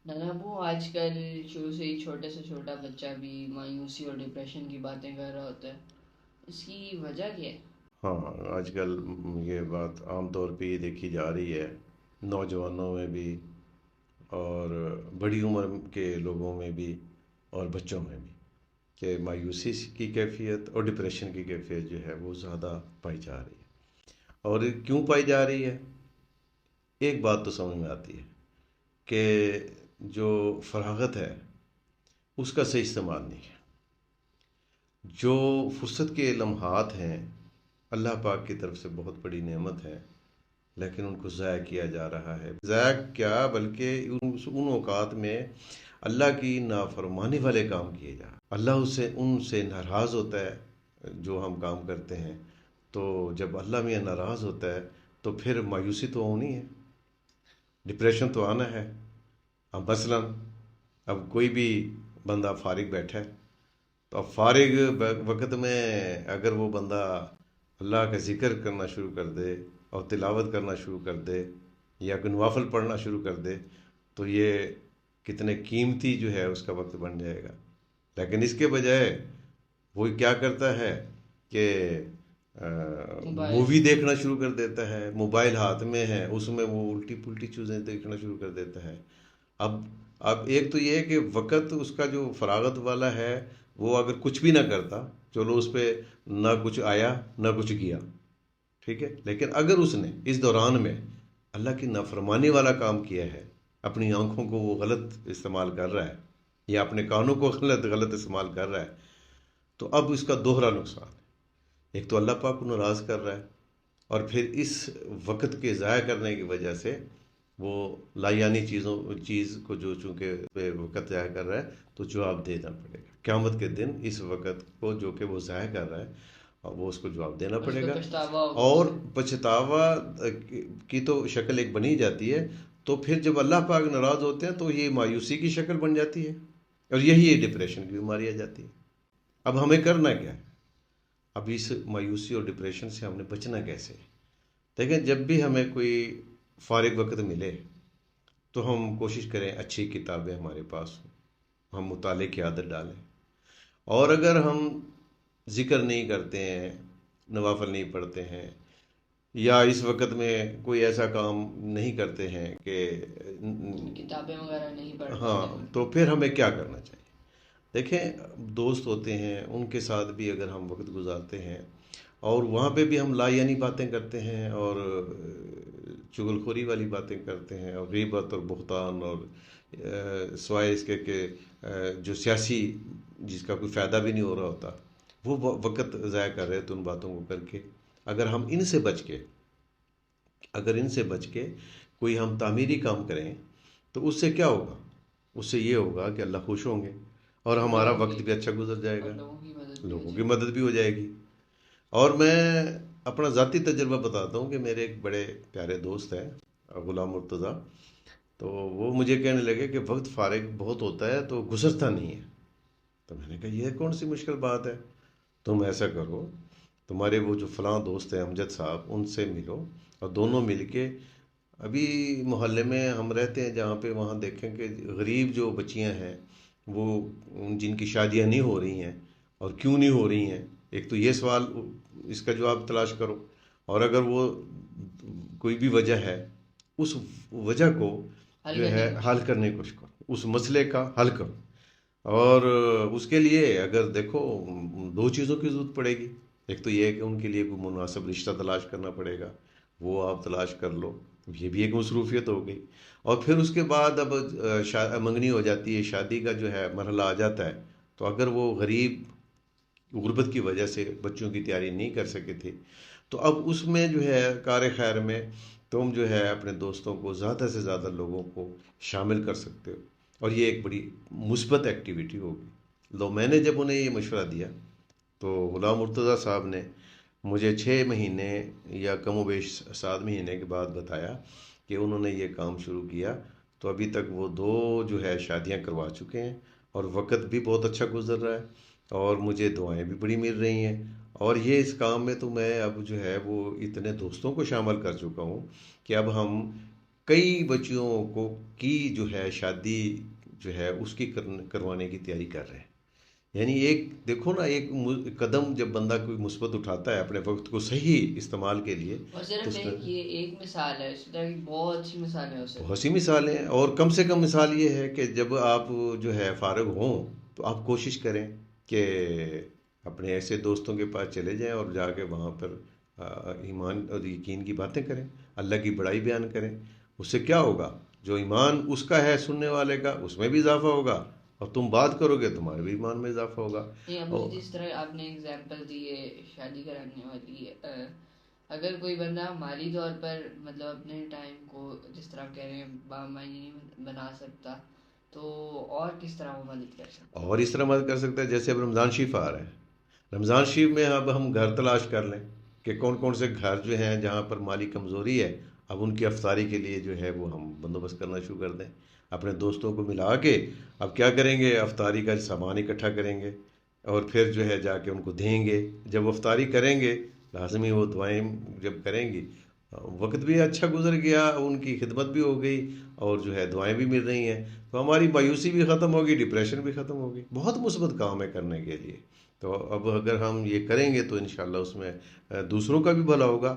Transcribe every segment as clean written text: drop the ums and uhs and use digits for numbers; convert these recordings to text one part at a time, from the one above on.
نانا وہ آج کل شروع سے ہی چھوٹے سے چھوٹا بچہ بھی مایوسی اور ڈپریشن کی باتیں کر رہا ہوتا ہے، اس کی وجہ کیا ہے؟ ہاں، آج کل یہ بات عام طور پہ یہ دیکھی جا رہی ہے، نوجوانوں میں بھی اور بڑی عمر کے لوگوں میں بھی اور بچوں میں بھی، کہ مایوسی کی کیفیت اور ڈپریشن کی کیفیت جو ہے وہ زیادہ پائی جا رہی ہے۔ اور کیوں پائی جا رہی ہے؟ ایک بات تو سمجھ میں آتی ہے کہ جو فراغت ہے اس کا صحیح استعمال نہیں ہے۔ جو فرصت کے لمحات ہیں اللہ پاک کی طرف سے بہت بڑی نعمت ہے، لیکن ان کو ضائع کیا جا رہا ہے۔ ضائع کیا بلکہ ان اوقات میں اللہ کی نافرمانی والے کام کیے جا رہے ہیں۔ اللہ ان سے ناراض ہوتا ہے جو ہم کام کرتے ہیں، تو جب اللہ میاں ناراض ہوتا ہے تو پھر مایوسی تو ہونی ہے، ڈپریشن تو آنا ہے۔ اب مثلا اب کوئی بھی بندہ فارغ بیٹھا ہے، تو اب فارغ وقت میں اگر وہ بندہ اللہ کا ذکر کرنا شروع کر دے اور تلاوت کرنا شروع کر دے یا کوئی نوافل پڑھنا شروع کر دے، تو یہ کتنے قیمتی جو ہے اس کا وقت بن جائے گا۔ لیکن اس کے بجائے وہ کیا کرتا ہے کہ موبائل۔ مووی دیکھنا شروع کر دیتا ہے، موبائل ہاتھ میں ہے، اس میں وہ الٹی پلٹی چیزیں دیکھنا شروع کر دیتا ہے۔ اب اب ایک تو یہ ہے کہ وقت اس کا جو فراغت والا ہے وہ اگر کچھ بھی نہ کرتا، چلو اس پہ نہ کچھ آیا نہ کچھ کیا، ٹھیک ہے، لیکن اگر اس نے اس دوران میں اللہ کی نافرمانی والا کام کیا ہے، اپنی آنکھوں کو وہ غلط استعمال کر رہا ہے یا اپنے کانوں کو غلط استعمال کر رہا ہے، تو اب اس کا دوہرا نقصان ہے۔ ایک تو اللہ پاک کو ناراض کر رہا ہے، اور پھر اس وقت کے ضائع کرنے کی وجہ سے وہ لایانی چیز کو جو چونکہ وقت ضائع کر رہا ہے تو جواب دینا پڑے گا قیامت کے دن۔ اس وقت کو جو کہ وہ ضائع کر رہا ہے اور وہ اس کو جواب دینا اس پڑے کو گا، پچھتاوا ہوگا اور اسے۔ پچھتاوا کی تو شکل ایک بنی جاتی ہے، تو پھر جب اللہ پاک ناراض ہوتے ہیں تو یہ مایوسی کی شکل بن جاتی ہے، اور یہی ڈپریشن کی بیماری آ جاتی ہے۔ اب ہمیں کرنا کیا ہے؟ اب اس مایوسی اور ڈپریشن سے ہم نے بچنا کیسے؟ دیکھیں، جب بھی ہمیں کوئی فارغ وقت ملے تو ہم کوشش کریں اچھی کتابیں ہمارے پاس ہوں، ہم مطالعے کی عادت ڈالیں۔ اور اگر ہم ذکر نہیں کرتے ہیں، نوافل نہیں پڑھتے ہیں، یا اس وقت میں کوئی ایسا کام نہیں کرتے ہیں کہ کتابیں وغیرہ نہیں پڑھ ہاں، پاتے ہیں۔ تو پھر ہمیں کیا کرنا چاہیے؟ دیکھیں، دوست ہوتے ہیں، ان کے ساتھ بھی اگر ہم وقت گزارتے ہیں اور وہاں پہ بھی ہم لا یعنی باتیں کرتے ہیں اور چغل خوری والی باتیں کرتے ہیں اور غیبت اور بہتان اور سوائے اس کے کہ جو سیاسی جس کا کوئی فائدہ بھی نہیں ہو رہا ہوتا، وہ وقت ضائع کر رہے تو ان باتوں کو کر کے اگر ہم ان سے بچ کے کوئی ہم تعمیری کام کریں تو اس سے کیا ہوگا؟ اس سے یہ ہوگا کہ اللہ خوش ہوں گے اور ہمارا لوگوں وقت کی بھی اچھا گزر جائے اور گا، لوگوں کی مدد بھی ہو لوگوں کی جائے مدد بھی ہو جائے گی۔ اور میں اپنا ذاتی تجربہ بتاتا ہوں کہ میرے ایک بڑے پیارے دوست ہیں، غلام مرتضیٰ، تو وہ مجھے کہنے لگے کہ وقت فارغ بہت ہوتا ہے تو گزرتا نہیں ہے۔ تو میں نے کہا یہ کون سی مشکل بات ہے؟ تم ایسا کرو، تمہارے وہ جو فلاں دوست ہیں امجد صاحب، ان سے ملو اور دونوں مل کے، ابھی محلے میں ہم رہتے ہیں جہاں پہ، وہاں دیکھیں کہ غریب جو بچیاں ہیں وہ جن کی شادیاں نہیں ہو رہی ہیں، اور کیوں نہیں ہو رہی ہیں، ایک تو یہ سوال، اس کا جواب تلاش کرو، اور اگر وہ کوئی بھی وجہ ہے اس وجہ کو حل جو کرنے ہے کی حل کوشش کرنے کی کوشش کرو، اس مسئلے کا حل کرو۔ اور اس کے لیے اگر دیکھو دو چیزوں کی ضرورت پڑے گی، ایک تو یہ ہے کہ ان کے لیے کوئی مناسب رشتہ تلاش کرنا پڑے گا، وہ آپ تلاش کر لو، یہ بھی ایک مصروفیت ہو گئی۔ اور پھر اس کے بعد اب منگنی ہو جاتی ہے، شادی کا جو ہے مرحلہ آ جاتا ہے، تو اگر وہ غریب غربت کی وجہ سے بچوں کی تیاری نہیں کر سکے تھے، تو اب اس میں جو ہے کار خیر میں تم جو ہے اپنے دوستوں کو، زیادہ سے زیادہ لوگوں کو شامل کر سکتے ہو، اور یہ ایک بڑی مثبت ایکٹیویٹی ہوگی۔ لو، میں نے جب انہیں یہ مشورہ دیا تو غلام مرتضیٰ صاحب نے مجھے 6 مہینے یا کم و بیش 7 مہینے کے بعد بتایا کہ انہوں نے یہ کام شروع کیا، تو ابھی تک وہ 2 جو ہے شادیاں کروا چکے ہیں، اور وقت بھی بہت اچھا گزر رہا ہے، اور مجھے دعائیں بھی بڑی مل رہی ہیں۔ اور یہ اس کام میں تو میں اب جو ہے وہ اتنے دوستوں کو شامل کر چکا ہوں کہ اب ہم کئی بچیوں کو کی جو ہے شادی جو ہے اس کی کروانے کی تیاری کر رہے ہیں. یعنی ایک دیکھو نا، ایک قدم جب بندہ کوئی مثبت اٹھاتا ہے اپنے وقت کو صحیح استعمال کے لیے، اور تو صرف اس کا ایک یہ ایک مثال ہے، اس طرح کی بہت سی مثالیں ہو بہت سکتی سی ہیں. مثالیں ہیں. اور کم سے کم مثال یہ ہے کہ جب آپ جو ہے فارغ ہوں تو آپ کوشش کریں کہ اپنے ایسے دوستوں کے پاس چلے جائیں اور جا کے وہاں پر ایمان اور یقین کی باتیں کریں، اللہ کی بڑائی بیان کریں. اس سے کیا ہوگا؟ جو ایمان اس کا ہے سننے والے کا، اس میں بھی اضافہ ہوگا، اور تم بات کرو گے تمہارے بھی ایمان میں اضافہ ہوگا. نہیں، ابھی اور جس طرح آپ نے اگزامپل دی ہے شادی کرانے والی، اگر کوئی بندہ مالی طور پر مطلب اپنے ٹائم کو جس طرح آپ کہہ رہے ہیں بامعنی نہیں بنا سکتا، تو اور کس طرح وہ مدد کر سکتا اور اس طرح مدد کر سکتا ہے جیسے اب رمضان شریف آ رہا ہے. رمضان شریف میں اب ہم گھر تلاش کر لیں کہ کون کون سے گھر جو ہیں جہاں پر مالی کمزوری ہے، اب ان کی افطاری کے لیے جو ہے وہ ہم بندوبست کرنا شروع کر دیں. اپنے دوستوں کو ملا کے اب کیا کریں گے، افطاری کا سامان اکٹھا کریں گے اور پھر جو ہے جا کے ان کو دیں گے. جب افطاری کریں گے لازمی وہ دعائیں جب کریں گی، وقت بھی اچھا گزر گیا، ان کی خدمت بھی ہو گئی اور جو ہے دعائیں بھی مل رہی ہیں، تو ہماری مایوسی بھی ختم ہوگی، ڈپریشن بھی ختم ہوگی. بہت مثبت کام ہے کرنے کے لیے. تو اب اگر ہم یہ کریں گے تو انشاءاللہ اس میں دوسروں کا بھی بھلا ہوگا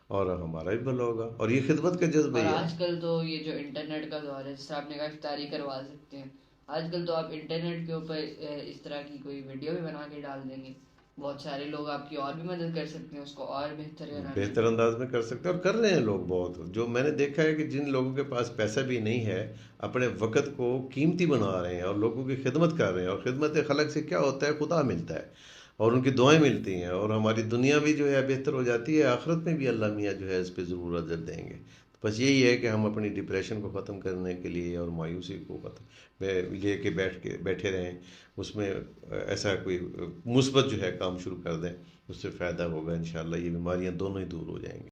اور ہمارا بھی بھلا ہوگا، اور یہ خدمت کا جذبہ اور ہی ہے. آج کل تو یہ جو انٹرنیٹ کا دور ہے، جس طرح آپ نے کہا افطاری کروا سکتے ہیں، آج کل تو آپ انٹرنیٹ کے اوپر اس طرح کی کوئی ویڈیو بھی بنا کے ڈال دیں گے، بہت سارے لوگ آپ کی اور بھی مدد کر سکتے ہیں اس کو اور بہتر بنانے بہتر میں. انداز میں کر سکتے ہیں، اور کر رہے ہیں لوگ بہت. جو میں نے دیکھا ہے کہ جن لوگوں کے پاس پیسہ بھی نہیں ہے، اپنے وقت کو قیمتی بنا رہے ہیں اور لوگوں کی خدمت کر رہے ہیں. اور خدمت خلق سے کیا ہوتا ہے؟ خدا ملتا ہے اور ان کی دعائیں ملتی ہیں، اور ہماری دنیا بھی جو ہے بہتر ہو جاتی ہے، آخرت میں بھی اللہ میاں جو ہے اس پہ ضرور اجر دیں گے. بس یہی ہے کہ ہم اپنی ڈپریشن کو ختم کرنے کے لیے اور مایوسی کو ختم لے کے بیٹھے رہیں، اس میں ایسا کوئی مثبت جو ہے کام شروع کر دیں، اس سے فائدہ ہوگا انشاءاللہ. یہ بیماریاں دونوں ہی دور ہو جائیں گی.